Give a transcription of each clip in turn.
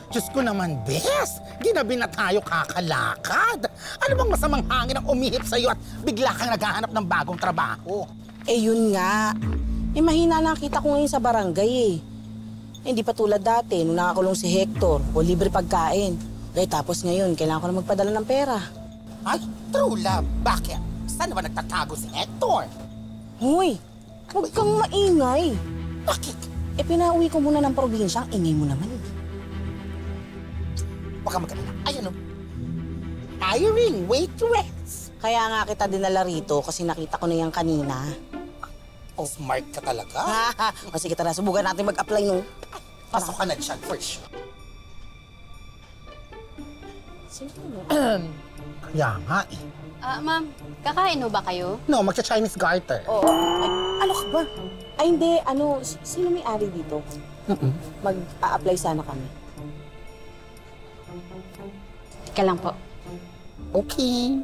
Diyos ko naman, Bes. Ginabi na tayo kakalakad. Ano bang masamang hangin ang umihip sa'yo at bigla kang naghahanap ng bagong trabaho? Eh yun nga. Eh mahina nakita ko ngayon sa barangay eh. Hindi pa tulad dati nung nakakulong si Hector o libre pagkain. Eh tapos ngayon, kailangan ko na magpadala ng pera. Ay, true love. Bakit? Saan ba nagtatago si Hector? Hoy, huwag kang maingay. Bakit? Eh pinauwi ko muna ng probinsya, ang ingay mo naman. Huwag kang mag-alala. Ayun o. Hiring waitress. Kaya nga kita dinala rito kasi nakita ko na yan kanina. Oh, smart ka talaga. O sige tara, subukan natin mag-apply nung... Pasok ka na dyan for sure. Kaya nga eh. Ma'am, kakain ho ba kayo? No, magsa-Chinese garter. Oo. Ay, ano ka ba? Ay hindi, sino may-ari dito? Mag-a-apply sana kami. Teka lang po. Okay.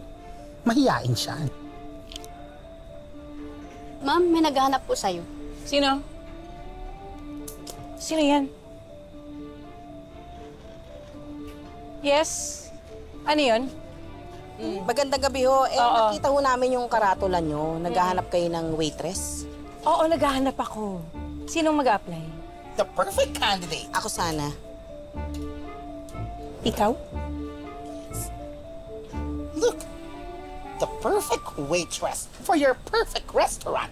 Mahiyain siya. Ma'am, may naghahanap po sa'yo. Sino? Sino yan? Yes? Ano yun? Magandang gabi ho. Eh, Oo. nakita ho namin yung karatula nyo. Naghahanap kayo ng waitress. Oo, naghahanap ako. Sinong mag-a-apply? The perfect candidate. Ako sana. Ikaw? Look, the perfect waitress for your perfect restaurant.